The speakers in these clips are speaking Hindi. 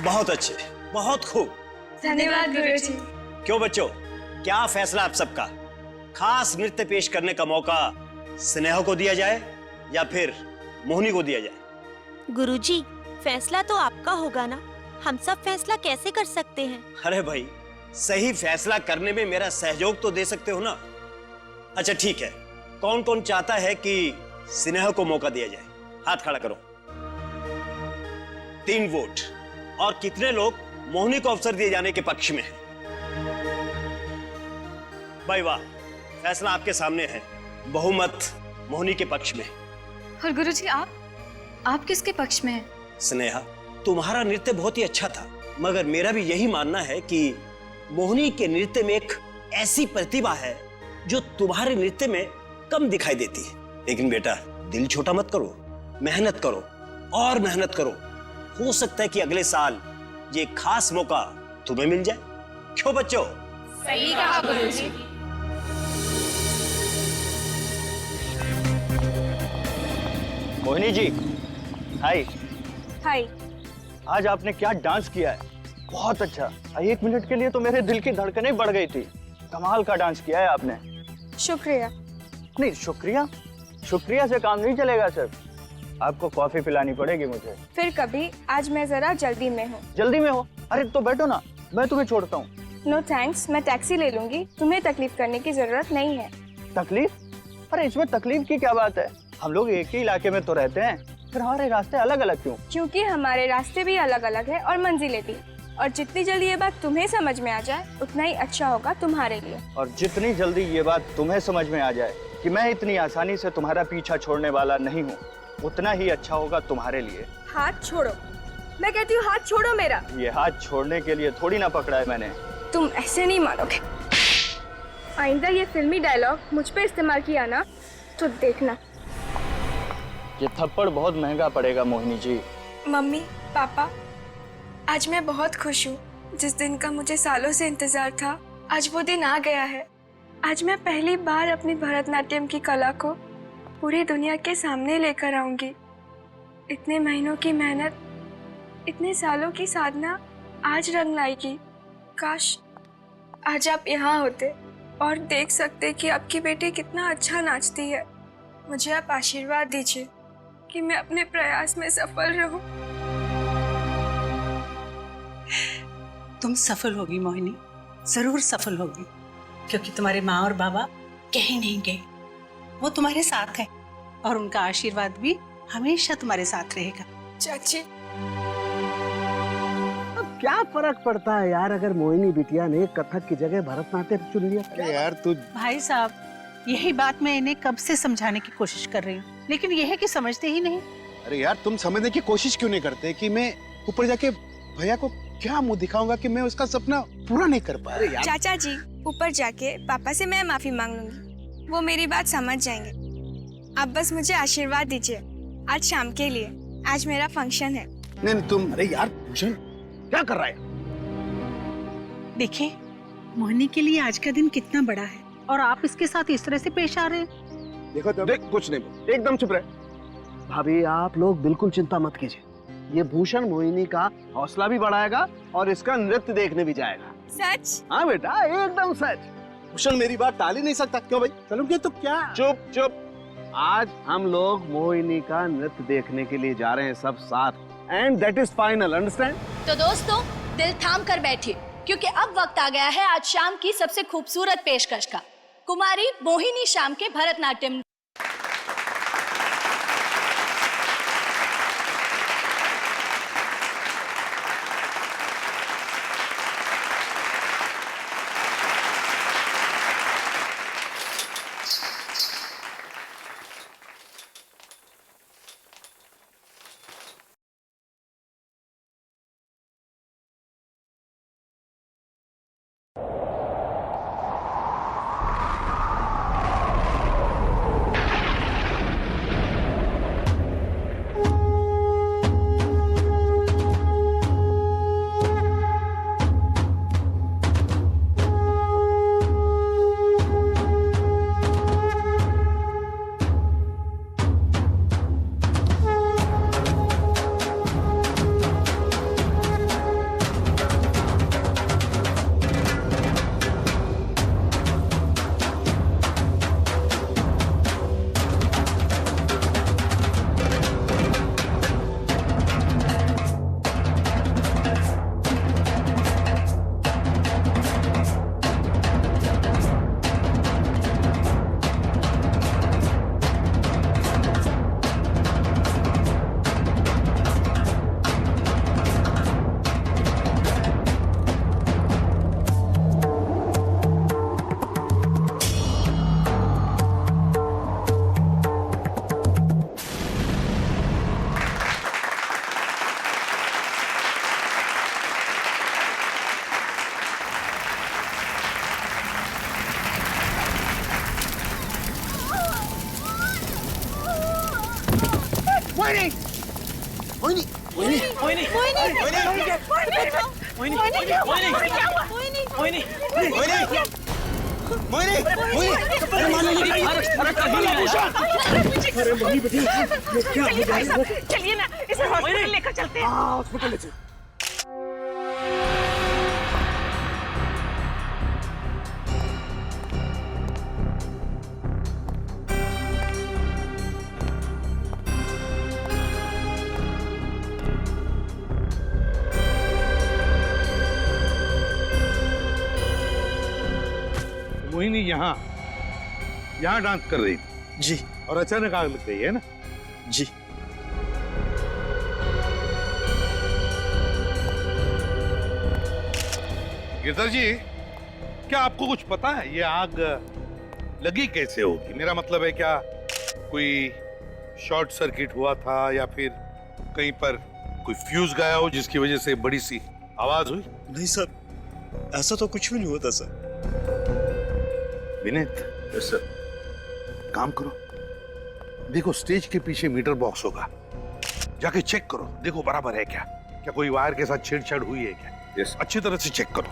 बहुत अच्छे, बहुत खूब। धन्यवाद गुरुजी। क्यों बच्चों, क्या फैसला आप सबका? खास नृत्य पेश करने का मौका स्नेहा को दिया जाए या फिर मोहिनी को दिया जाए? गुरुजी, फैसला तो आपका होगा ना, हम सब फैसला कैसे कर सकते हैं? अरे भाई, सही फैसला करने में मेरा सहयोग तो दे सकते हो ना। अच्छा ठीक है, कौन कौन चाहता है कि स्नेहा को मौका दिया जाए? हाथ खड़ा करो। 3 वोट। और कितने लोग मोहिनी को अवसर दिए जाने के पक्ष में हैं? भाई वाह, फैसला आपके सामने है, बहुमत मोहिनी के पक्ष में। और गुरुजी आप किसके पक्ष में हैं? स्नेहा, तुम्हारा नृत्य बहुत ही अच्छा था, मगर मेरा भी यही मानना है कि मोहिनी के नृत्य में एक ऐसी प्रतिभा है जो तुम्हारे नृत्य में कम दिखाई देती है। लेकिन बेटा, दिल छोटा मत करो, मेहनत करो और मेहनत करो। हो सकता है कि अगले साल ये खास मौका तुम्हें मिल जाए। क्यों बच्चों? सही कहा गुरुजी। मोहिनी जी, हाय। हाय। आज आपने क्या डांस किया है, बहुत अच्छा। 1 मिनट के लिए तो मेरे दिल की धड़कनें बढ़ गई थी। कमाल का डांस किया है आपने। शुक्रिया। नहीं, शुक्रिया से काम नहीं चलेगा सर। आपको कॉफी पिलानी पड़ेगी मुझे। फिर कभी, आज मैं जरा जल्दी में हूँ। जल्दी में हो? अरे तो बैठो ना, मैं तुम्हें छोड़ता हूँ। नो थैंक्स, मैं टैक्सी ले लूंगी, तुम्हें तकलीफ करने की जरूरत नहीं है। तकलीफ? अरे इसमें तकलीफ की क्या बात है, हम लोग एक ही इलाके में तो रहते हैं, फिर हमारे रास्ते अलग अलग क्यों? क्योंकि हमारे रास्ते भी अलग अलग है और मंजिलें भी। और जितनी जल्दी ये बात तुम्हें समझ में आ जाए उतना ही अच्छा होगा तुम्हारे लिए। और जितनी जल्दी ये बात तुम्हें समझ में आ जाए कि मैं इतनी आसानी से तुम्हारा पीछा छोड़ने वाला नहीं हूँ, उतना ही अच्छा होगा तुम्हारे लिए। हाथ छोड़ो, मैं कहती हूँ हाथ छोड़ो मेरा। ये हाथ छोड़ने के लिए थोड़ी ना पकड़ा है मैंने। तुम ऐसे नहीं मानोगे। आइंदा ये फिल्मी डायलॉग मुझ पे इस्तेमाल किया ना तो देखना। ये थप्पड़ बहुत महंगा पड़ेगा मोहिनी जी। मम्मी, पापा, आज मैं बहुत खुश हूँ। जिस दिन का मुझे सालों से इंतजार था, आज वो दिन आ गया है। आज मैं पहली बार अपनी भरतनाट्यम की कला को पूरी दुनिया के सामने लेकर आऊंगी। इतने महीनों की मेहनत, इतने सालों की साधना आज रंग लाएगी। काश आज आप यहाँ होते और देख सकते कि आपकी बेटी कितना अच्छा नाचती है। मुझे आप आशीर्वाद दीजिए कि मैं अपने प्रयास में सफल रहूं। तुम सफल होगी मोहिनी, जरूर सफल होगी, क्योंकि तुम्हारे माँ और बाबा कहीं नहीं गए, वो तुम्हारे साथ है और उनका आशीर्वाद भी हमेशा तुम्हारे साथ रहेगा। चाची, अब क्या फर्क पड़ता है यार, अगर मोहिनी बिटिया ने कथक की जगह भरतनाट्यम चुन लिया? अरे यार तू भाई साहब, यही बात मैं इन्हें कब से समझाने की कोशिश कर रही हूँ, लेकिन यह है कि समझते ही नहीं। अरे यार, तुम समझने की कोशिश क्यों नहीं करते कि मैं ऊपर जाके भैया को क्या मुंह दिखाऊंगा कि मैं उसका सपना पूरा नहीं कर पा रहा। चाचा जी, ऊपर जाके पापा से मैं माफी मांग लूंगी, वो मेरी बात समझ जाएंगे। आप बस मुझे आशीर्वाद दीजिए आज शाम के लिए। आज मेरा फंक्शन है। नहीं तुम, अरे यार भूषण क्या कर रहा है? देखिए, मोहिनी के लिए आज का दिन कितना बड़ा है और आप इसके साथ इस तरह से पेश आ रहे हैं। देखो तो देख, कुछ नहीं, एकदम चुप रहे। भाभी, आप लोग बिल्कुल चिंता मत कीजिए, ये भूषण मोहिनी का हौसला भी बढ़ाएगा और इसका नृत्य देखने भी जाएगा। सच? हाँ बेटा, एकदम सच। भूषण मेरी बात टाल ही नहीं सकता। क्यों भाई, चलोगे तो क्या? चुप चुप, आज हम लोग मोहिनी का नृत्य देखने के लिए जा रहे हैं सब साथ, and that is final, understand? तो दोस्तों, दिल थाम कर बैठिए, क्योंकि अब वक्त आ गया है आज शाम की सबसे खूबसूरत पेशकश का। कुमारी मोहिनी श्याम के भरतनाट्यम। मोहिनी मोहिनी मोहिनी मोहिनी मोहिनी अरे मान लीजिए चलिए ना, इसे हॉस्पिटल लेकर चलते हैं। हॉस्पिटल ले चल। मोहिनी यहाँ डांस कर रही थी जी और अचानक आग लग गई है ना। जी गिरधर जी, क्या आपको कुछ पता है ये आग लगी कैसे होगी? मेरा मतलब है क्या कोई शॉर्ट सर्किट हुआ था या फिर कहीं पर कोई फ्यूज गया हो जिसकी वजह से बड़ी सी आवाज हुई? नहीं सर, ऐसा तो कुछ भी नहीं होता सर। Vineet, yes sir. काम करो, देखो स्टेज के पीछे मीटर बॉक्स होगा, जाके चेक करो, देखो बराबर है क्या, क्या कोई वायर के साथ छेड़छाड़ हुई है क्या? यस। अच्छी तरह से चेक करो।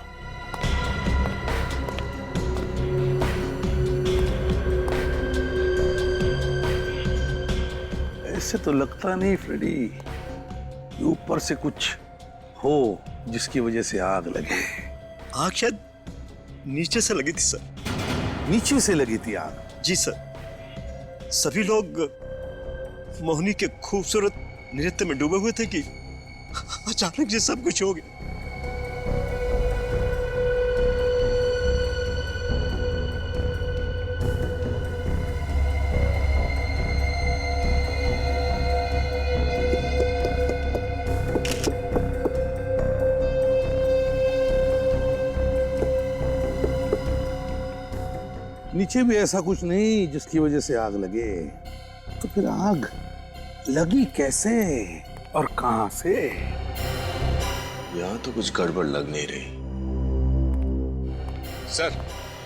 ऐसे तो लगता नहीं फ्रेडी कि ऊपर से कुछ हो जिसकी वजह से आग लगे। आग शायद नीचे से लगी थी सर। नीचे से लगी थी आग? जी सर, सभी लोग मोहिनी के खूबसूरत नृत्य में डूबे हुए थे कि अचानक ये सब कुछ हो गया। नीचे भी ऐसा कुछ नहीं जिसकी वजह से आग लगे, तो फिर आग लगी कैसे और कहां से? यहाँ तो कुछ गड़बड़ लग नहीं रही। सर।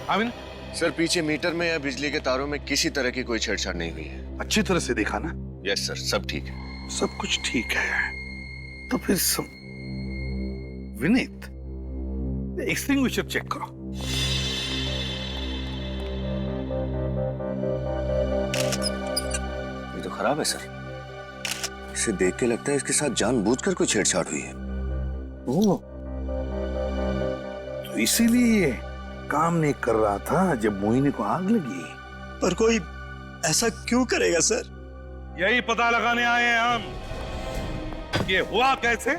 आमिन, सर पीछे मीटर में या बिजली के तारों में किसी तरह की कोई छेड़छाड़ नहीं हुई है। अच्छी तरह से देखा ना? यस सर, सब ठीक है। सब कुछ ठीक है तो फिर सब। विनीत, एक्सटिंग्विशर चेक करो। ये तो खराब है सर, इसे देख के लगता है इसके साथ जानबूझकर कोई छेड़छाड़ हुई है। ओह, तो इसीलिए ये काम नहीं कर रहा था जब मोहिनी को आग लगी। पर कोई ऐसा क्यों करेगा सर? यही पता लगाने आए हैं हम, ये हुआ कैसे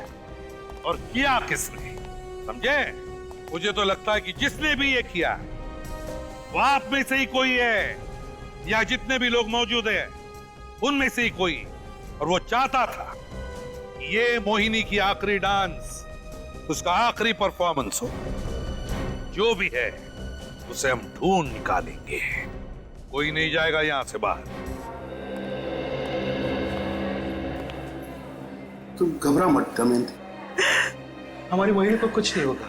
और किया किसने, समझे? मुझे तो लगता है कि जिसने भी ये किया वो आप में से ही कोई है, या जितने भी लोग मौजूद हैं उनमें से ही कोई, और वो चाहता था कि ये मोहिनी की आखिरी डांस, उसका आखिरी परफॉर्मेंस हो। जो भी है उसे हम ढूंढ निकालेंगे, कोई नहीं जाएगा यहां से बाहर। तुम घबरा मत दमयंती, हमारी मोहिनी को कुछ नहीं होगा।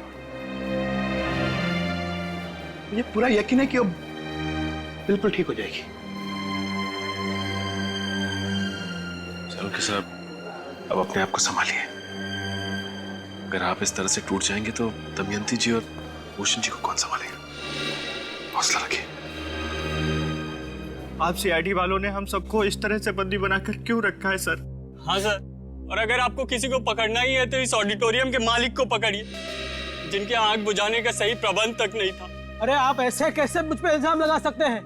मुझे पूरा यकीन है कि वो बिल्कुल ठीक हो जाएगी। चालुक्य साहब, अब अपने आप को संभालिए। अगर आप इस तरह से टूट जाएंगे तो दमयंती जी और भूषण जी को कौन संभालेगा? हौसला रखिए। आप सीआईडी वालों ने हम सबको इस तरह से बंदी बनाकर क्यों रखा है सर? हाँ सर, और अगर आपको किसी को पकड़ना ही है तो इस ऑडिटोरियम के मालिक को पकड़िए, जिनके आग बुझाने का सही प्रबंध तक नहीं था। अरे आप ऐसे कैसे मुझ पे इल्जाम लगा सकते हैं?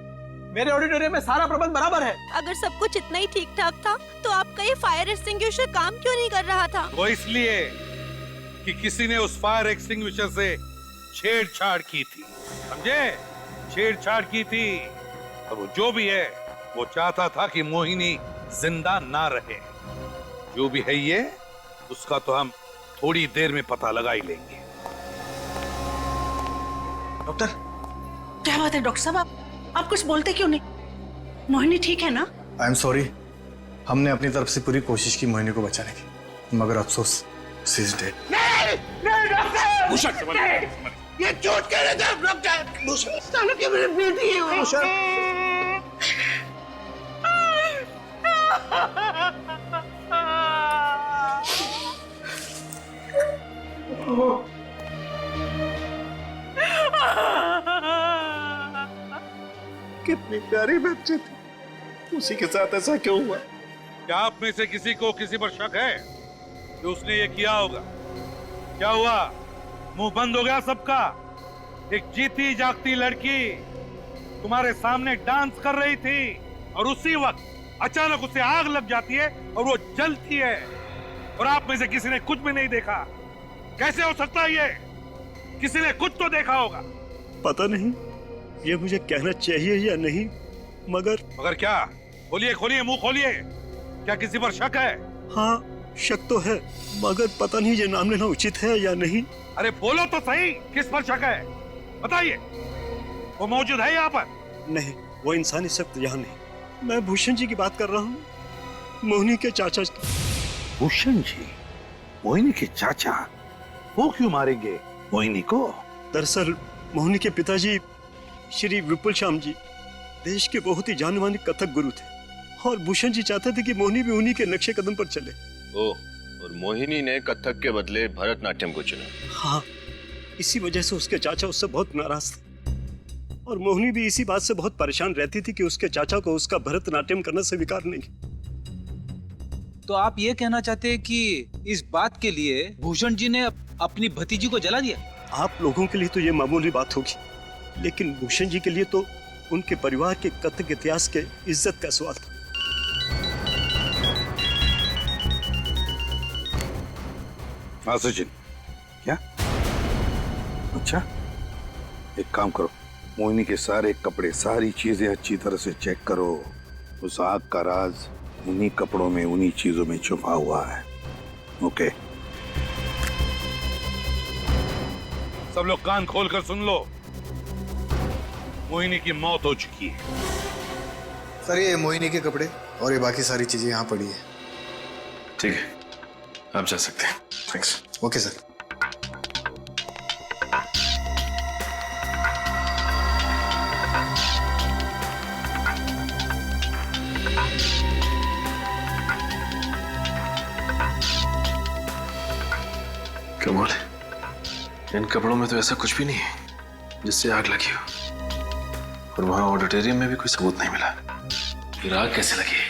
मेरे ऑडिटोरियम में सारा प्रबंध बराबर है। अगर सब कुछ इतना ही ठीक ठाक था तो आपका ये फायर एक्सटिंग्विशर काम क्यों नहीं कर रहा था? वो इसलिए कि किसी ने उस फायर एक्सटिंग्विशर से छेड़छाड़ की थी, समझे? छेड़छाड़ की थी, और वो जो भी है वो चाहता था कि मोहिनी जिंदा ना रहे। जो भी है ये, उसका तो हम थोड़ी देर में पता लगा ही लेंगे। डॉक्टर, क्या बात है डॉक्टर साहब, आप कुछ बोलते क्यों नहीं? मोहिनी ठीक है ना? आई एम सॉरी, हमने अपनी तरफ से पूरी कोशिश की मोहिनी को बचाने की, मगर अफसोस शी इज डेड। नहीं डॉक्टर, ये झूठ कह रहे थे डॉक्टर। भूषण, चालुक्य मेरी बेटी है। भूषण, कितनी प्यारी बच्ची थी, उसी के साथ ऐसा क्यों हुआ? क्या आप में से किसी को किसी पर शक है कि उसने ये किया होगा? क्या हुआ? मुंह बंद हो गया सबका? एक जीती जागती लड़की तुम्हारे सामने डांस कर रही थी और उसी वक्त अचानक उसे आग लग जाती है और वो जलती है, और आप में से किसी ने कुछ भी नहीं देखा। कैसे हो सकता है ये? किसी ने कुछ तो देखा होगा। पता नहीं ये मुझे कहना चाहिए या नहीं, मगर क्या? खोलिए खोलिए, मुंह खोलिए। क्या किसी पर शक है? हाँ, शक तो है, मगर पता नहीं ये नाम लेना उचित है या नहीं। अरे बोलो तो सही, किस पर शक है? बताइए। वो मौजूद है यहाँ पर? नहीं, वो इंसानी शक्त यहाँ नहीं। मैं भूषण जी की बात कर रहा हूँ, मोहिनी के चाचा की। भूषण जी? मोहिनी के चाचा? वो क्यों मारेंगे मोहिनी को? दरअसल मोहिनी के पिताजी श्री विपुल श्याम जी देश के बहुत ही जाने माने कथक गुरु थे, और भूषण जी चाहते थे कि मोहिनी भी उन्हीं के नक्शे कदम पर चले। ओह, और मोहिनी ने कथक के बदले भरतनाट्यम को चुना। हाँ, इसी वजह से उसके चाचा उससे बहुत नाराज थे, और मोहिनी भी इसी बात से बहुत परेशान रहती थी कि उसके चाचा को उसका भरतनाट्यम करना स्वीकार नहीं। तो आप ये कहना चाहते हैं कि इस बात के लिए भूषण जी ने अपनी भतीजी को जला दिया? आप लोगों के लिए तो ये मामूली बात होगी, लेकिन भूषण जी के लिए तो उनके परिवार के कथक इतिहास के इज्जत का सवाल था। हाँ सचिन, क्या? अच्छा, एक काम करो, मोहिनी के सारे कपड़े, सारी चीजें अच्छी तरह से चेक करो। उस आग का राज उन्हीं कपड़ों में, उन्हीं चीजों में छुपा हुआ है। ओके? सब लोग कान खोलकर सुन लो। मोहिनी की मौत हो चुकी है। सर, ये मोहिनी के कपड़े और ये बाकी सारी चीजें यहाँ पड़ी है। ठीक है, आप जा सकते हैं। थैंक्स। Okay sir. कमाल है, इन कपड़ों में तो ऐसा कुछ भी नहीं है जिससे आग लगी हो, और वहां ऑडिटोरियम में भी कोई सबूत नहीं मिला। फिर आग कैसे लगी?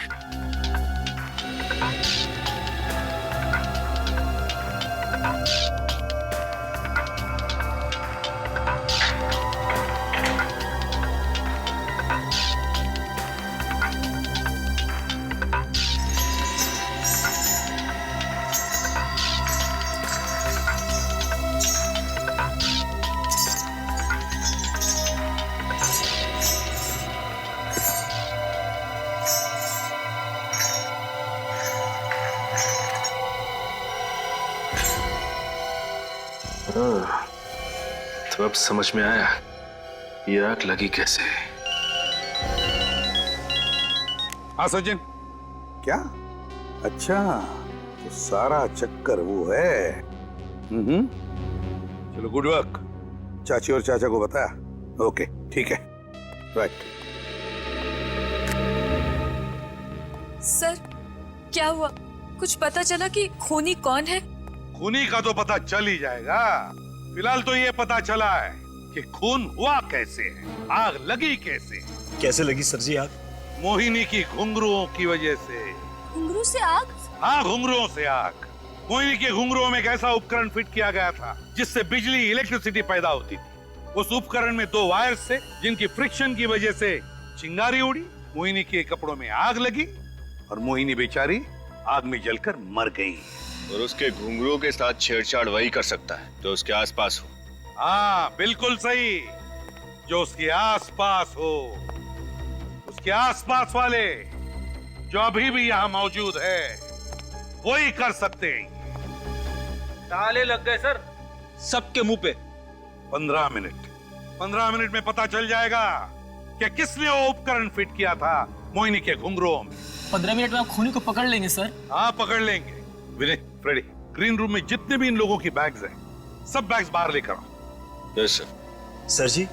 तो अब समझ में आया ये आग लगी कैसे। हाँ सचिन। क्या? अच्छा, तो सारा चक्कर वो है। चलो, गुड वर्क। चाची और चाचा को बताया? ओके, ठीक है, राइट। सर, क्या हुआ? कुछ पता चला कि खूनी कौन है? खूनी का तो पता चल ही जाएगा। फिलहाल तो ये पता चला है कि खून हुआ कैसे है, आग लगी कैसे। कैसे लगी सर जी आग? मोहिनी की घुंघरुओं की वजह से। घुंघरू से आग? हाँ, घुंघरुओं से आग। मोहिनी के घुंघरुओं में एक ऐसा उपकरण फिट किया गया था जिससे बिजली, इलेक्ट्रिसिटी पैदा होती थी। उस उपकरण में 2 वायर्स थे जिनकी फ्रिक्शन की वजह से चिंगारी उड़ी, मोहिनी के कपड़ों में आग लगी और मोहिनी बेचारी आग में जलकर मर गई। और उसके घुंघरुओं के साथ छेड़छाड़ वही कर सकता है जो उसके आसपास हो। हाँ, बिल्कुल सही, जो उसके आसपास हो। उसके आसपास वाले जो अभी भी यहाँ मौजूद है वही कर सकते हैं। ताले लग गए सर सबके मुंह पे। 15 मिनट में पता चल जाएगा कि किसने वो उपकरण फिट किया था मोहिनी के घुंघरुओं में। 15 मिनट में आप खूनी को पकड़ लेंगे सर? हाँ, पकड़ लेंगे। विनय, फ्रेडी, ग्रीन रूम में जितने भी इन लोगों की बैग्स हैं, सब बैग्स बाहर लेकर आओ। Yes sir. सर जी,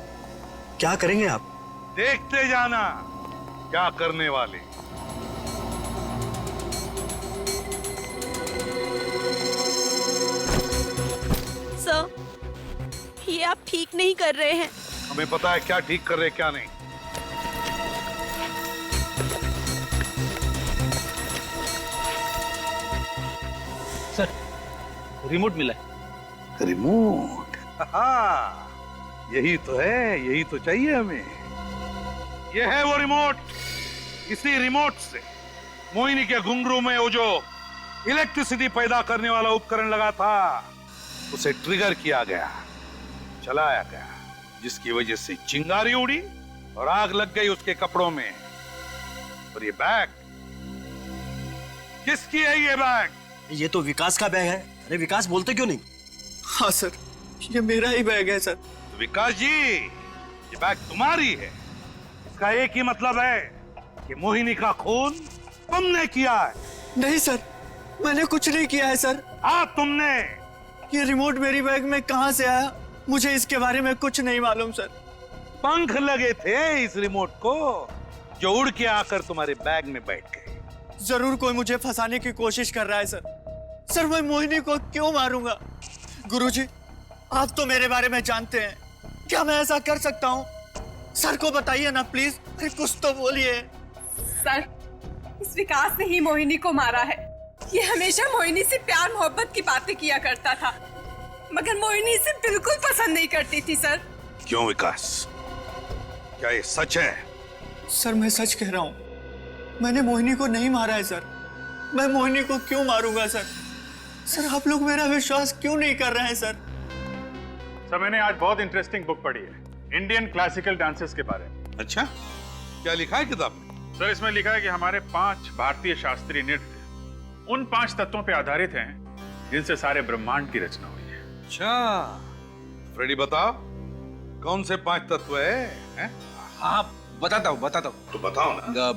क्या करेंगे आप? देखते जाना क्या करने वाले। आप ठीक नहीं कर रहे हैं। हमें पता है क्या ठीक कर रहे क्या नहीं। सर, रिमोट मिला है। रिमोट? हाँ, यही तो है, यही तो चाहिए हमें। ये है वो रिमोट। इसी रिमोट से मोहिनी के घुंघरू में वो जो इलेक्ट्रिसिटी पैदा करने वाला उपकरण लगा था उसे ट्रिगर किया गया, चलाया गया, जिसकी वजह से चिंगारी उड़ी और आग लग गई उसके कपड़ों में। और ये बैग किसकी है? ये बैग? ये तो विकास का बैग है। अरे विकास, बोलते क्यों नहीं? हाँ सर, ये मेरा ही बैग है सर। तो विकास जी, ये बैग तुम्हारी है। इसका एक ही मतलब है कि मोहिनी का खून तुमने किया है। नहीं सर, मैंने कुछ नहीं किया है सर। हाँ तुमने। ये रिमोट मेरी बैग में कहाँ से आया, मुझे इसके बारे में कुछ नहीं मालूम सर। पंख लगे थे इस रिमोट को जो उड़ के आकर तुम्हारे बैग में बैठ गए। जरूर कोई मुझे फंसाने की कोशिश कर रहा है सर। सर, मैं मोहिनी को क्यों मारूंगा? गुरुजी, आप तो मेरे बारे में जानते हैं, क्या मैं ऐसा कर सकता हूँ? सर को बताइए ना प्लीज, कुछ तो बोलिए। सर, इस विकास ने ही मोहिनी को मारा है। ये हमेशा मोहिनी से प्यार मोहब्बत की बातें किया करता था, मगर मोहिनी इसे बिल्कुल पसंद नहीं करती थी सर। क्यों विकास, क्या ये सच है? सर, मैं सच कह रहा हूँ, मैंने मोहिनी को नहीं मारा है सर। मैं मोहिनी को क्यों मारूंगा सर? सर, आप लोग मेरा विश्वास क्यों नहीं कर रहे हैं सर? सर, मैंने आज बहुत इंटरेस्टिंग बुक पढ़ी है, इंडियन क्लासिकल डांसेस के बारे में। अच्छा, क्या लिखा है किताब में? सर, इसमें लिखा है कि हमारे 5 भारतीय शास्त्रीय नृत्य उन 5 तत्वों पे आधारित हैं जिनसे सारे ब्रह्मांड की रचना हुई है। अच्छा, फ्रेडी बताओ, कौन से 5 तत्व है? हाँ, बताता हूँ। तो बताओ ना।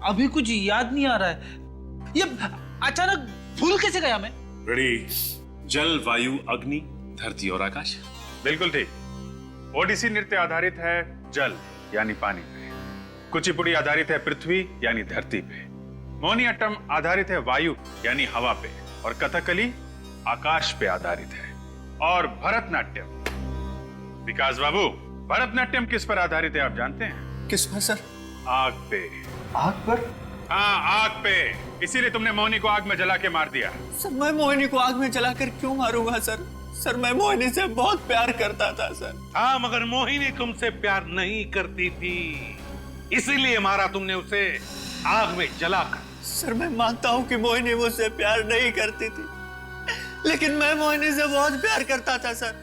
अभी कुछ याद नहीं आ रहा है। ये अचानक भूल कैसे गया मैं? रेडी? जल, वायु, अग्नि, धरती और आकाश। बिल्कुल ठीक। ओडिसी नृत्य आधारित है जल यानी पानी पे, कुचिपुड़ी आधारित है पृथ्वी यानी धरती पे, मोहिनीअट्टम आधारित है वायु यानी हवा पे, और कथकली आकाश पे आधारित है। और भरतनाट्यम, विकास बाबू, भरतनाट्यम किस पर आधारित है आप जानते हैं? किस पर सर? आग पे। आग पर? हाँ, आग पे। इसीलिए तुमने मोहिनी को आग में जला के मार दिया। सर, मैं मोहिनी को आग में जलाकर क्यों मारूंगा सर? सर, मैं मोहिनी से बहुत प्यार करता था सर। हाँ, मगर मोहिनी तुमसे प्यार नहीं करती थी, इसीलिए मारा तुमने उसे आग में जलाकर। सर, मैं मानता हूँ कि मोहिनी मुझसे प्यार नहीं करती थी, लेकिन मैं मोहिनी से बहुत प्यार करता था सर।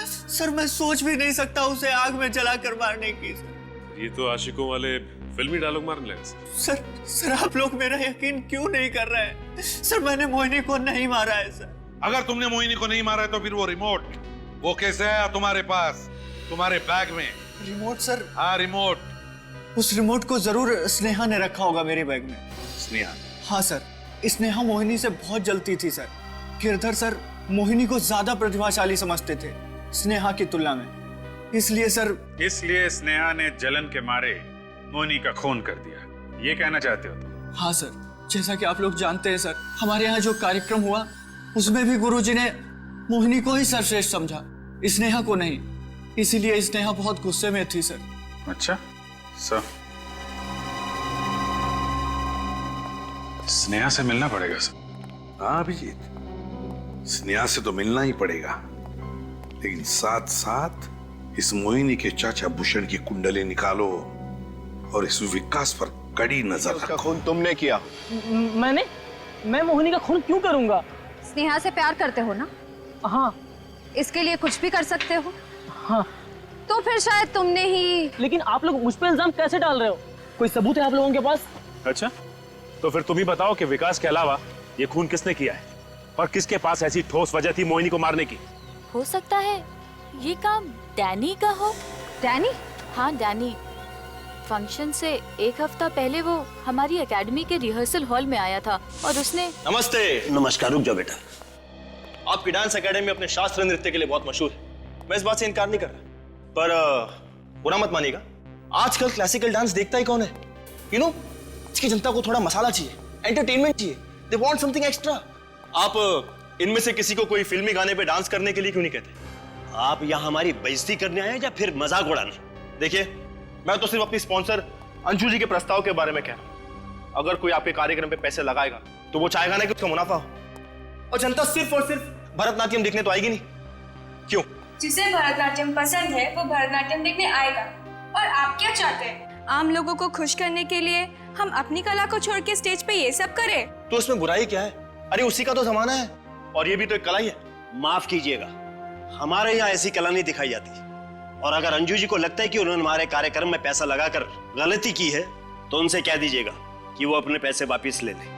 सर, मैं सोच भी नहीं सकता उसे आग में जलाकर मारने की सर। ये तो आशिकों वाले फिल्मी डायलॉग मारने लगे। सर, आप लोग मेरा यकीन क्यों नहीं कर रहे हैं? सर, मैंने मोहिनी को नहीं मारा है सर। अगर तुमने मोहिनी को नहीं मारा है तो फिर वो रिमोट, वो कैसे आया तुम्हारे पास, तुम्हारे बैग में? Remote sir? हाँ, रिमोट। उस रिमोट को जरूर स्नेहा ने रखा होगा मेरे बैग में। स्नेहा? हाँ सर, स्नेहा मोहिनी से बहुत जलती थी सर। गिरधर सर मोहिनी को ज्यादा प्रतिभाशाली समझते थे स्नेहा की तुलना में, इसलिए सर। इसलिए स्नेहा ने जलन के मारे मोहिनी का खून कर दिया, ये कहना चाहते हो तुम? हाँ सर, जैसा कि आप लोग जानते हैं सर, हमारे यहाँ जो कार्यक्रम हुआ उसमें भी गुरुजी ने मोहिनी को ही सर्वश्रेष्ठ समझा, स्नेहा को नहीं। इसीलिए स्नेहा बहुत गुस्से में थी सर। अच्छा सर, स्नेहा से मिलना पड़ेगा सर। हाँ अभिजीत, स्नेहा से तो मिलना ही पड़ेगा, लेकिन साथ साथ इस मोहिनी के चाचा भूषण की कुंडली निकालो और इस विकास पर कड़ी नजर रखो। उसका खून तुमने किया। मैं मोहिनी का खून क्यों करूंगा? स्नेहा से प्यार करते हो ना? हाँ। इसके लिए कुछ भी कर सकते हो? हाँ। तो फिर शायद तुमने ही। लेकिन आप लोग मुझ पे इल्जाम कैसे डाल रहे हो? कोई सबूत है आप लोगों के पास? अच्छा, तो फिर तुम ही बताओ कि विकास के अलावा ये खून किसने किया है और किसके पास ऐसी ठोस वजह थी मोहिनी को मारने की? हो सकता है ये काम डैनी का हो। डैनी? हाँ, डैनी। फंक्शन से 1 हफ्ता पहले वो हमारी एकेडमी के रिहर्सल हॉल में आया था और उसने। नमस्ते। नमस्कार। रुक जाओ बेटा, आपकी डांस एकेडमी अपने शास्त्रीय नृत्य के लिए बहुत मशहूर है, मैं इस बात से इनकार नहीं कर रहा, पर बुरा मत मानिएगा, आजकल क्लासिकल डांस देखता ही कौन है? यू नो, इसकी जनता को थोड़ा मसाला चाहिए, एंटरटेनमेंट चाहिए, दे वांट समथिंग एक्स्ट्रा। आप इनमें से किसी को कोई फिल्मी गाने पे डांस करने के लिए क्यों नहीं कहते? आप यहाँ हमारी बेइज्जती करने आए हैं या फिर मजाक उड़ाने? देखिए, मैं तो सिर्फ अपनी स्पॉन्सर अंशु जी के प्रस्ताव के बारे में कह रहा हूं। अगर कोई आपके कार्यक्रम पे पैसे लगाएगा तो वो चाहेगा ना कि उसका मुनाफा हो, और जनता सिर्फ और सिर्फ भरतनाट्यम देखने तो आएगी नहीं। क्यों? जिसे भरतनाट्यम पसंद है वो भरतनाट्यम देखने आएगा। और आप क्या चाहते हैं? आम लोगों को खुश करने के लिए हम अपनी कला को छोड़ के स्टेज पे ये सब करें? तो उसमें बुराई क्या है? अरे उसी का तो जमाना है, और ये भी तो एक कला ही है। माफ कीजिएगा, हमारे यहाँ ऐसी कला नहीं दिखाई जाती। और अगर अंजू जी को लगता है कि उन्होंने हमारे कार्यक्रम में पैसा लगाकर गलती की है तो उनसे कह दीजिएगा कि वो अपने पैसे वापस ले लें।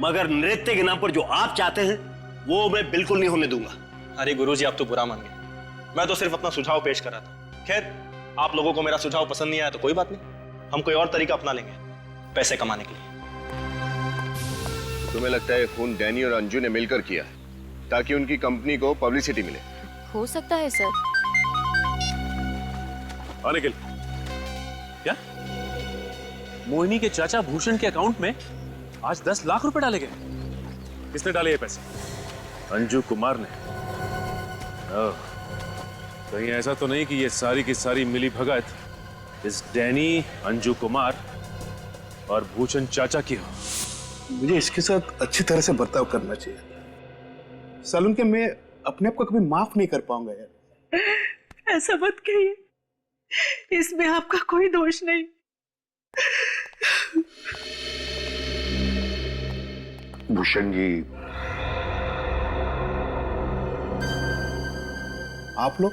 मगर नृत्य के नाम पर जो आप चाहते हैं वो मैं बिल्कुल नहीं होने दूंगा। अरे गुरुजी, आप तो बुरा मान गए। मैं तो सिर्फ अपना सुझाव पेश कर रहा था। खैर, आप लोगों को मेरा सुझाव पसंद नहीं आया तो कोई बात नहीं, हम कोई और तरीका अपना लेंगे पैसे कमाने के लिए। तुम्हें लगता है खून डैनी और अंजू ने मिलकर किया है ताकि उनकी कंपनी को पब्लिसिटी मिले? हो सकता है सर। निखिल, क्या मोहिनी के चाचा भूषण के अकाउंट में आज 10 लाख रुपए डाले गए? किसने डाले ये पैसे? अंजू कुमार ने। कहीं ऐसा तो नहीं कि ये सारी की सारी मिली भगत इस डैनी, अंजू कुमार और भूषण चाचा की हो? मुझे इसके साथ अच्छी तरह से बर्ताव करना चाहिए। सालून के मैं अपने आप को कभी माफ नहीं कर पाऊंगा यार। ऐसा मत कहिए, इसमें आपका कोई दोष नहीं। भूषण जी, आप लोग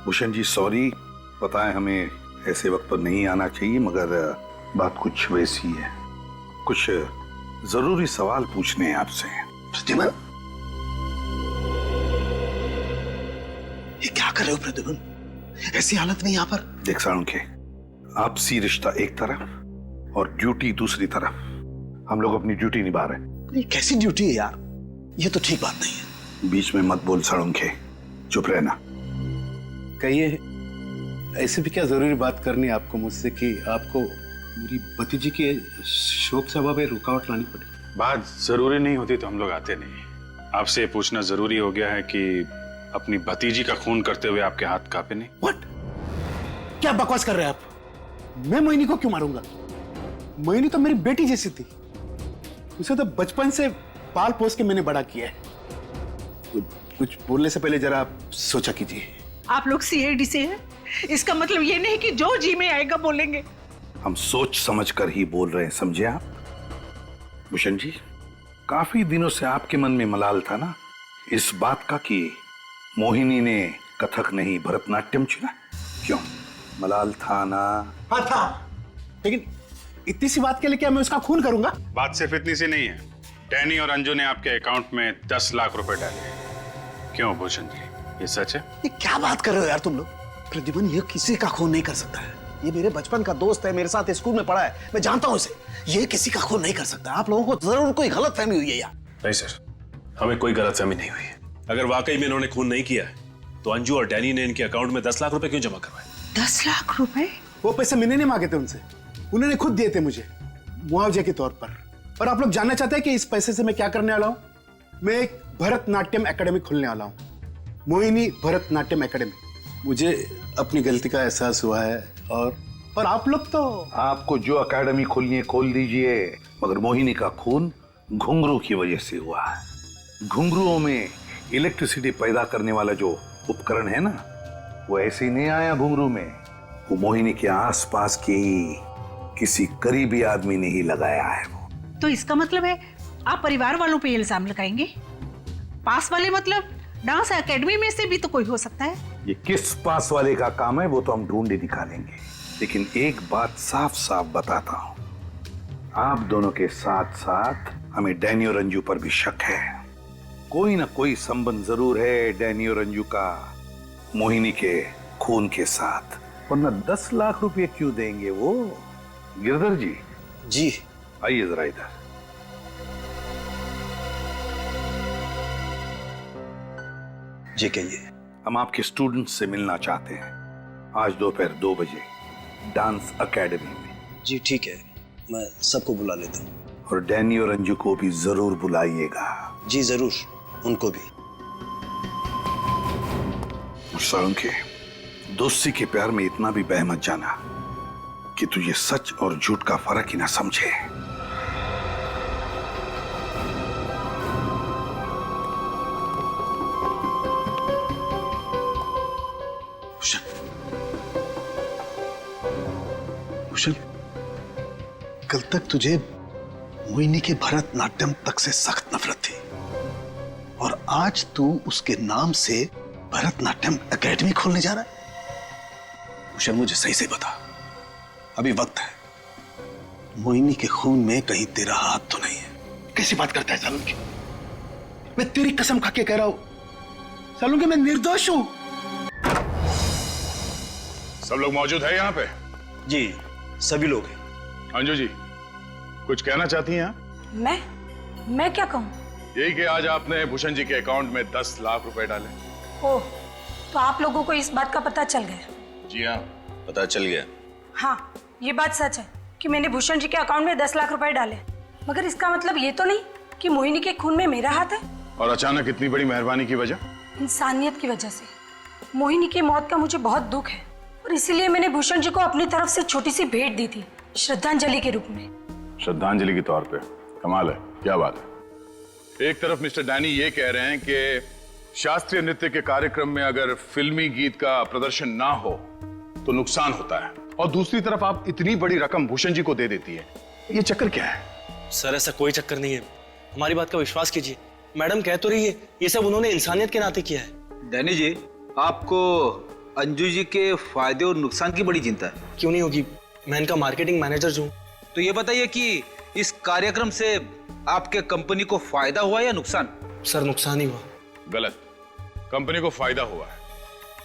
भूषण जी सॉरी, पता है हमें ऐसे वक्त पर नहीं आना चाहिए, मगर बात कुछ वैसी है। कुछ जरूरी सवाल पूछने हैं आपसे। प्रतिभा, ये क्या कर रहे हो प्रतिभा? ऐसी हालत में यहाँ पर। देख साळुंखे, आपसी रिश्ता एक तरफ और ड्यूटी दूसरी तरफ। हम लोग अपनी ड्यूटी निभा रहे हैं। ये कैसी ड्यूटी है यार? ये तो ठीक बात नहीं है। बीच में मत बोल साळुंखे, चुप रहना। कहिए, ऐसे भी क्या जरूरी बात करनी है आपको मुझसे कि आपको मेरी भतीजी के शोक सभा में रुकावट लानी पड़ी? बात जरूरी नहीं होती तो हम लोग आते नहीं। आपसे ये पूछना जरूरी हो गया है कि अपनी भतीजी का खून करते हुए आपके हाथ कांपे नहीं? What? क्या बकवास कर रहे हैं आप? मैं मोहिनी को क्यों मारूंगा? मोहिनी तो मेरी बेटी जैसी थी। उसे तो बचपन से पाल पोस के मैंने बड़ा किया है। कुछ बोलने से पहले जरा आप सोचा कीजिए। आप लोग सीआईडी से हैं, इसका मतलब ये नहीं कि जो जी में आएगा बोलेंगे। हम सोच समझ कर ही बोल रहे हैं, समझे आप? भूषण जी, काफी दिनों से आपके मन में मलाल था ना इस बात का कि मोहिनी ने कथक नहीं भरतनाट्यम चुना। क्यों? मलाल था ना? हाँ था, लेकिन इतनी सी बात के लिए क्या मैं उसका खून करूंगा? बात सिर्फ इतनी सी नहीं है। डैनी और अंजू ने आपके अकाउंट में 10 लाख रुपए डाले। क्यों भूषण जी, ये सच है? ये क्या बात कर रहे हो यार तुम लोग? प्रतिभन, ये किसी का खून नहीं कर सकता है। ये मेरे बचपन का दोस्त है, मेरे साथ स्कूल में पढ़ा है, मैं जानता हूँ इसे। ये किसी का खून नहीं कर सकता। आप लोगों को जरूर कोई गलतफहमी हुई है यार। नहीं सर, हमें कोई गलतफहमी नहीं हुई है। अगर वाकई में इन्होंने खून नहीं किया है तो अंजू और डैनी ने इनके अकाउंट में 10 लाख रुपए क्यों जमा करवाए? 10 लाख रुपए? वो पैसे मैंने नहीं मांगे थे उनसे, उन्होंने खुद दिए थे मुझे मुआवजे के तौर पर। और आप लोग जानना चाहते हैं कि इस पैसे से मैं क्या करने वाला हूँ? मैं एक भरतनाट्यम एकेडमी खोलने वाला हूँ, मोहिनी भरतनाट्यम एकेडमी। मुझे अपनी गलती का एहसास हुआ है और आप लोग तो आपको जो एकेडमी खोलनी है खोल दीजिए, मगर मोहिनी का खून घुंघरू की वजह से हुआ है। घुंघरुओं में इलेक्ट्रिसिटी पैदा करने वाला जो उपकरण है ना, वो ऐसे ही नहीं आया घुंघरू में, वो मोहिनी के आसपास के ही किसी करीबी आदमी ने ही लगाया है वो। तो इसका मतलब है आप परिवार वालों पे इल्जाम लगाएंगे? पास वाले मतलब डांस एकेडमी में से भी तो कोई हो सकता है। ये किस पास वाले का काम है वो तो हम ढूंढ निकालेंगे, लेकिन एक बात साफ साफ बताता हूं, आप दोनों के साथ साथ हमें डैनी और अंजू पर भी शक है। कोई ना कोई संबंध जरूर है डैनी और अंजू का मोहिनी के खून के साथ, वरना 10 लाख रुपए क्यों देंगे वो? गिरधर जी, जी आइए जरा इधर। जी कहिए। हम आपके स्टूडेंट्स से मिलना चाहते हैं आज दोपहर 2 बजे डांस एकेडमी में। जी ठीक है, मैं सबको बुला लेता हूँ। और डैनी और अंजू को भी जरूर बुलाइएगा। जी जरूर, उनको भी। के दोस्ती के प्यार में इतना भी बह मत जाना कि तू ये सच और झूठ का फर्क ही ना समझे। भूषण, कल तक तुझे मोहिनी के भरतनाट्यम तक से सख्त नफरत थी और आज तू उसके नाम से भरतनाट्यम एकेडमी खोलने जा रहा है। भूषण, मुझे सही से बता, अभी वक्त है। मोहिनी के खून में कहीं तेरा हाथ तो नहीं है? कैसी बात करता है सालुंके? मैं तेरी कसम खा के कह रहा हूं सालुंके, मैं निर्दोष हूं। सब लोग मौजूद है यहाँ पे? जी सभी लोग हैं। अंजू जी कुछ कहना चाहती हैं आप? मैं क्या कहूँ? यही कि आज आपने भूषण जी के अकाउंट में 10 लाख रुपए डाले। ओह, तो आप लोगों को इस बात का पता चल गया? जी हाँ, पता चल गया। हाँ, ये बात सच है कि मैंने भूषण जी के अकाउंट में 10 लाख रुपए डाले, मगर इसका मतलब ये तो नहीं कि मोहिनी के खून में मेरा हाथ है। और अचानक इतनी बड़ी मेहरबानी की वजह? इंसानियत की वजह से। मोहिनी की मौत का मुझे बहुत दुख है और इसीलिए मैंने भूषण जी को अपनी तरफ से छोटी सी भेंट दी थी, श्रद्धांजलि के रूप में। श्रद्धांजलि के तौर पे? कमाल है, क्या बात है। एक तरफ मिस्टर डैनी ये कह रहे हैं कि शास्त्रीय नृत्य के कार्यक्रम में अगर फिल्मी गीत का प्रदर्शन ना हो तो नुकसान होता है, और दूसरी तरफ आप इतनी बड़ी रकम भूषण जी को दे देती है। ये चक्कर क्या है? सर ऐसा कोई चक्कर नहीं है, हमारी बात का विश्वास कीजिए। मैडम कह तो रही है ये सब उन्होंने इंसानियत के नाते किया है। डैनी जी, आपको अंजू जी के फायदे और नुकसान की बड़ी चिंता है। क्यों नहीं होगी, मैं इनका मार्केटिंग मैनेजर हूँ। तो ये बताइए कि इस कार्यक्रम से आपके कंपनी को फायदा हुआ या नुकसान? सर नुकसान ही हुआ। गलत, कंपनी को फायदा हुआ है।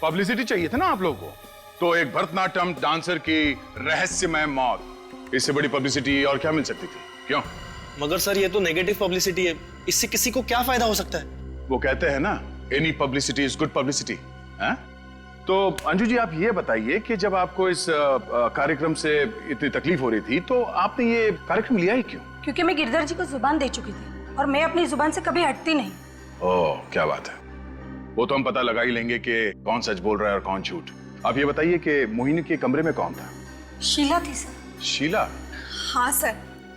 पब्लिसिटी चाहिए था ना आप लोगों को, तो एक भरतनाट्यम डांसर की रहस्यमय मौत, इससे बड़ी पब्लिसिटी और क्या मिल सकती थी? क्यों? मगर सर ये तो नेगेटिव पब्लिसिटी है, इससे किसी को क्या फायदा हो सकता है? वो कहते हैं ना, any publicity is good publicity. तो अंजू जी आप ये बताइए कि जब आपको इस कार्यक्रम से इतनी तकलीफ हो रही थी तो आपने ये कार्यक्रम लिया ही क्यों? क्योंकि मैं गिरधर जी को जुबान दे चुकी थी और मैं अपनी जुबान से कभी हटती नहीं। ओह, क्या बात है। वो तो हम पता लगा ही लेंगे कि कौन सच बोल रहा है और कौन झूठ। आप ये बताइए कि मोहिनी के कमरे में कौन था? शीला थी सर। शीला? हाँ सर,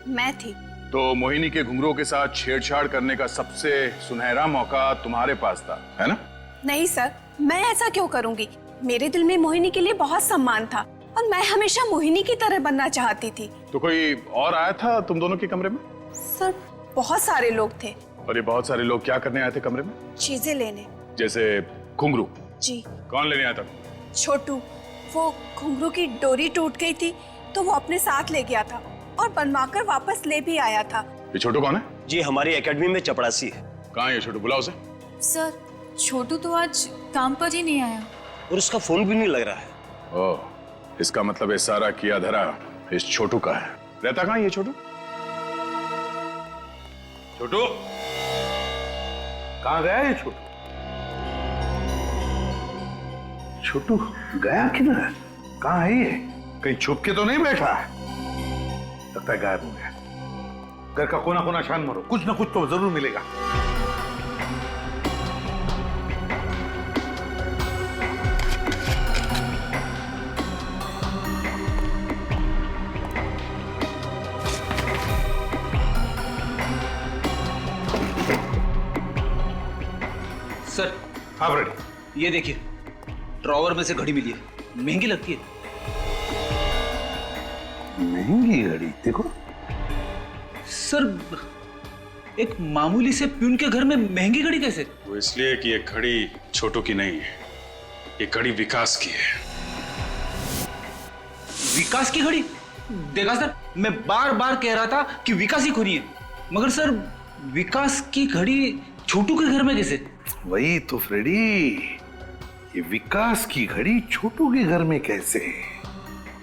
मैं थी। तो मोहिनी के घुंघरूओं के साथ छेड़छाड़ करने का सबसे सुनहरा मौका तुम्हारे पास था, है ना? नहीं सर, मैं ऐसा क्यों करूंगी? मेरे दिल में मोहिनी के लिए बहुत सम्मान था और मैं हमेशा मोहिनी की तरह बनना चाहती थी। तो कोई और आया था तुम दोनों के कमरे में? सर बहुत सारे लोग थे। और ये बहुत सारे लोग क्या करने आए थे कमरे में? चीजें लेने। जैसे घुंघरू? जी। कौन लेने आया था? छोटू। वो घुंघरू की डोरी टूट गई थी तो वो अपने साथ ले गया था और बनवाकर वापस ले भी आया था। ये छोटू कौन है? जी हमारी एकेडमी में चपड़ासी है। कहाँ है ये छोटू? बुलाओ उसे। सर छोटू तो आज काम पर ही नहीं आया और उसका फोन भी नहीं लग रहा है। ओह, इसका मतलब ये सारा किया धरा इस छोटू का है। रहता कहाँ ये छोटू? छोटू कहाँ गया ये छोटू? छोटू गया किधर? कहाँ है ये? कहीं छुप के तो नहीं बैठा? लगता है गायब हो गया। घर का कोना कोना छान मारो, कुछ ना कुछ तो जरूर मिलेगा। सर। हाँ रेडी। ये देखिए, ड्रॉवर में से घड़ी मिली है, महंगी लगती है। महंगी घड़ी? देखो सर, एक मामूली से प्यून के घर में महंगी घड़ी कैसे? वो इसलिए कि ये घड़ी छोटू की नहीं है, ये घड़ी विकास की है। विकास की घड़ी? देखा सर, मैं बार बार कह रहा था कि विकास ही खोनी है, मगर सर विकास की घड़ी छोटू के घर में कैसे? वही तो फ्रेडी, ये विकास की घड़ी छोटू के घर में कैसे?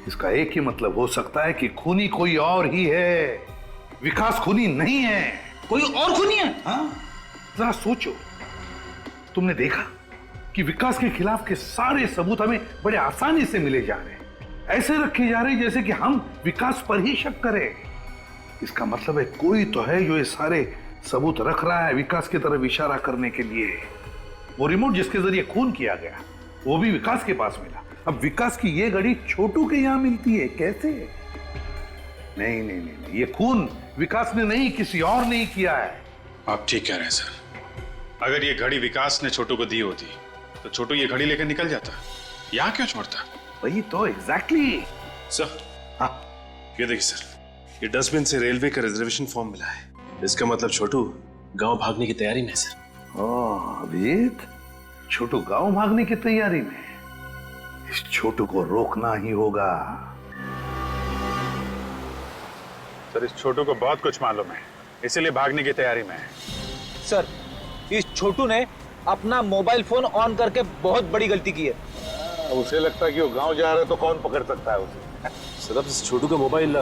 इसका एक ही मतलब हो सकता है कि खूनी कोई और ही है, विकास खूनी नहीं है। कोई और खूनी है? हाँ, जरा सोचो। तुमने देखा कि विकास के खिलाफ के सारे सबूत हमें बड़े आसानी से मिले जा रहे हैं, ऐसे रखी जा रही जैसे कि हम विकास पर ही शक करें। इसका मतलब है कोई तो है जो ये सारे सबूत रख रहा है विकास की तरफ इशारा करने के लिए। वो रिमोट जिसके जरिए खून किया गया वो भी विकास के पास मिला। अब विकास की ये घड़ी छोटू के यहां मिलती है, कैसे? नहीं नहीं नहीं, नहीं। ये खून विकास ने नहीं, किसी और ने ही किया है। आप ठीक कह रहे हैं सर। अगर ये घड़ी विकास ने छोटू को दी होती तो छोटू ये घड़ी लेकर निकल जाता, यहाँ क्यों छोड़ता? वही तो एग्जैक्टली। सर हाँ, ये देखिए सर, ये डस्टबिन से रेलवे का रिजर्वेशन फॉर्म मिला है। इसका मतलब छोटू गांव भागने की तैयारी में है सर। अभिजीत, छोटू गांव भागने की तैयारी में? इस छोटू को रोकना ही होगा। सर इस छोटू को बहुत कुछ मालूम है, इसीलिए भागने की तैयारी में है। सर इस छोटू ने अपना मोबाइल फोन ऑन करके बहुत बड़ी गलती की है। उसे लगता है कि वो गांव जा रहा है तो कौन पकड़ सकता है उसे? सर अब इस छोटू का मोबाइल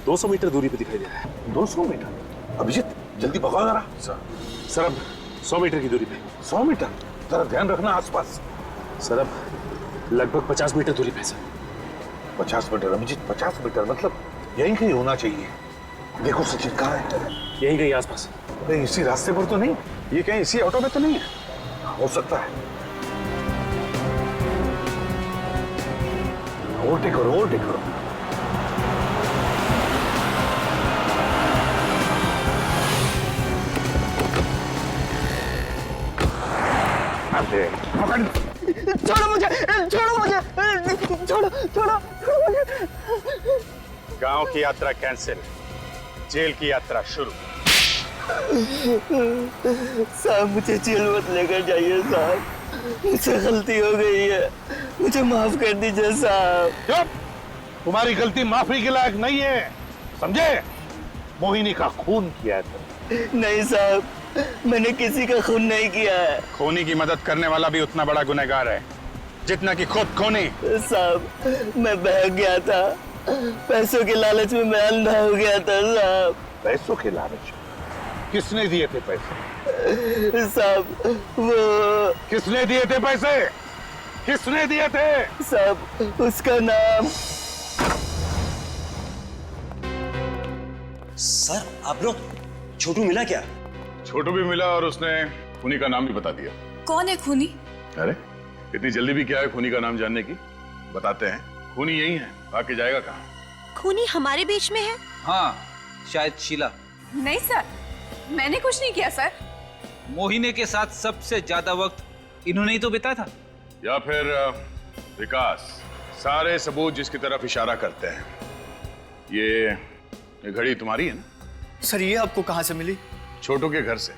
200 मीटर दूरी पे दिखाई दे रहा है। 200 मीटर? अभिजीत जल्दी भगाओ जरा। सर अब 100 मीटर की दूरी पे। 100 मीटर? जरा ध्यान रखना आसपास। सर अब लगभग 50 मीटर दूरी पे सर। 50 मीटर अभिजीत? 50 मीटर मतलब यहीं कहीं होना चाहिए। देखो सचिन कहाँ है? यहीं कहीं आसपास। कहीं इसी रास्ते पर तो नहीं? ये कहीं इसी ऑटो में तो नहीं है? हो सकता है। ओवरटेक करो, ओवरटेक करो। छोड़ो मुझे, छोड़ो मुझे, छोड़ो छोड़ो मुझे। गांव की यात्रा कैंसिल, जेल की यात्रा शुरू। साहब मुझे जेल मत लेकर जाइए साहब, मुझसे गलती हो गई है, मुझे माफ कर दीजिए साहब। चुप! तुम्हारी गलती माफी के लायक नहीं है, समझे? मोहिनी का खून किया है तुमने। नहीं साहब, मैंने किसी का खून नहीं किया है। खूनी की मदद करने वाला भी उतना बड़ा गुनहगार है जितना कि खुद खूनी। साहब मैं बहक गया था, पैसों के लालच में मैं अंधा हो गया था साहब। पैसों के लालच? किसने दिए थे पैसे? साहब वो किसने दिए थे पैसे? किसने दिए थे? साहब उसका नाम। सर आप लोग छोटू मिला क्या? छोटू भी मिला और उसने खूनी का नाम भी बता दिया। कौन है खूनी? अरे इतनी जल्दी भी क्या है खूनी का नाम जानने की? बताते हैं, खूनी यही है, आके जाएगा कहाँ? खूनी हमारे बीच में है? हाँ शायद शीला। नहीं सर, मैंने कुछ नहीं किया सर। मोहिनी के साथ सबसे ज्यादा वक्त इन्होंने ही तो बिताया था। या फिर विकास। सारे सबूत जिसकी तरफ इशारा करते हैं। ये घड़ी तुम्हारी है ना? सर ये आपको कहाँ से मिली? छोटू के घर से।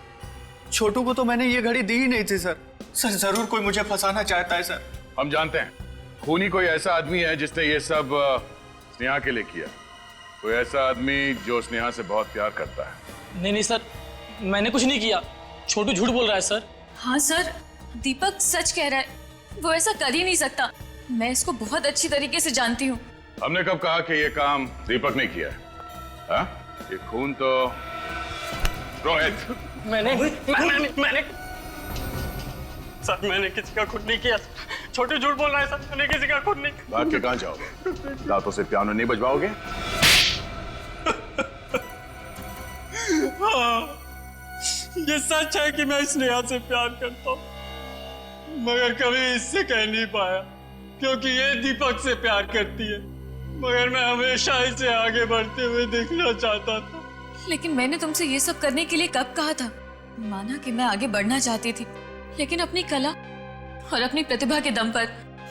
छोटू को तो मैंने ये घड़ी दी ही नहीं थी सर। सर जरूर कोई मुझे फंसाना चाहता है सर। हम जानते हैं खूनी कोई ऐसा आदमी है जिसने ये सब स्नेहा के लिए किया। कोई ऐसा आदमी जो स्नेहा से बहुत प्यार करता है। नहीं नहीं सर, मैंने कुछ नहीं किया। छोटू झूठ बोल रहा है सर। हाँ सर, दीपक सच कह रहा है, वो ऐसा कर ही नहीं सकता। मैं इसको बहुत अच्छी तरीके से जानती हूँ। हमने कब कहा कि ये काम दीपक ने किया है? हाँ? ये खून तो रोहित। मैंने सर मैंने किसी का खून नहीं किया। छोटू झूठ बोल रहा है सर, मैंने किसी का खून नहीं किया। भाग के कहाँ जाओगे? दांतों से पियानो नहीं बजवाओगे? हाँ, ये सच है कि मैं स्नेहा से प्यार करता हूँ, मगर कभी इससे कह नहीं पाया क्योंकि ये दीपक से प्यार करती है। मगर मैं हमेशा इसे आगे बढ़ते हुए देखना चाहता था। लेकिन मैंने तुमसे ये सब करने के लिए कब कहा था? माना कि मैं आगे बढ़ना चाहती थी, लेकिन अपनी कला और अपनी प्रतिभा के दम पर,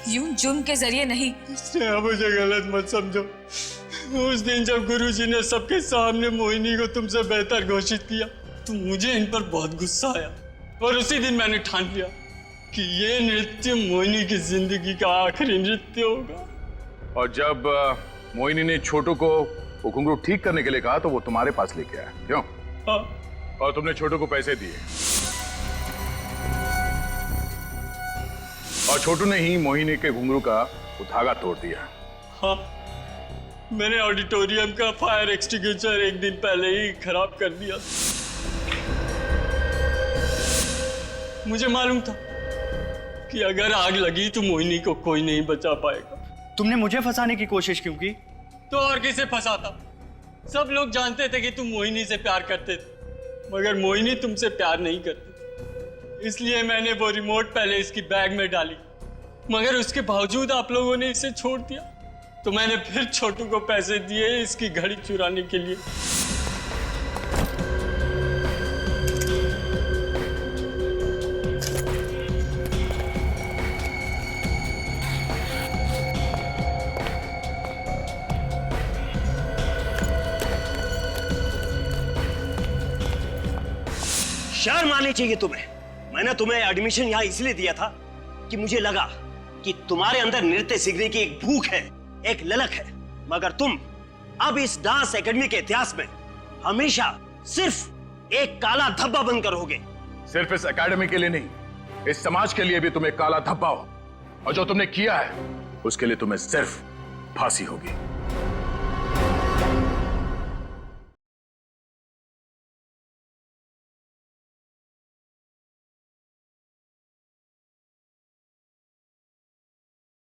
यूं जुर्म के जरिए नहीं। स्नेहा मुझे गलत मत समझो। उस दिन जब गुरुजी ने सबके सामने मोहिनी को तुमसे बेहतर घोषित किया तो मुझे इन पर बहुत गुस्सा आया और उसी दिन मैंने ठान लिया कि ये नृत्य मोहिनी की जिंदगी का आखिरी नृत्य होगा। और जब मोहिनी ने छोटू को वो घुंघरू ठीक करने के लिए कहा तो वो तुम्हारे पास लेके आया, क्यों? हाँ। और तुमने छोटू को पैसे दिए और छोटू ने ही मोहिनी के घुंघरू का वो धागा तोड़ दिया। हाँ, मैंने ऑडिटोरियम का फायर एक्सटिंग्विशर एक दिन पहले ही खराब कर दिया। मुझे मालूम था कि अगर आग लगी तो मोहिनी को कोई नहीं बचा पाएगा। तुमने मुझे फंसाने की कोशिश क्यों की? तो और किसे फंसाता? सब लोग जानते थे कि तुम मोहिनी से प्यार करते थे, मगर मोहिनी तुमसे प्यार नहीं करती। इसलिए मैंने वो रिमोट पहले इसकी बैग में डाली, मगर उसके बावजूद आप लोगों ने इसे छोड़ दिया। तो मैंने फिर छोटू को पैसे दिए इसकी घड़ी चुराने के लिए। शर्म आनी चाहिए तुम्हें। मैंने तुम्हें एडमिशन यहां इसलिए दिया था कि मुझे लगा कि तुम्हारे अंदर नृत्य सीखने की एक भूख है, एक ललक है, मगर तुम अब इस डांस एकेडमी के इतिहास में हमेशा सिर्फ एक काला धब्बा बनकर रहोगे। सिर्फ इस एकेडमी के लिए नहीं, इस समाज के लिए भी तुम एक काला धब्बा हो, और जो तुमने किया है उसके लिए तुम्हें सिर्फ फांसी होगी।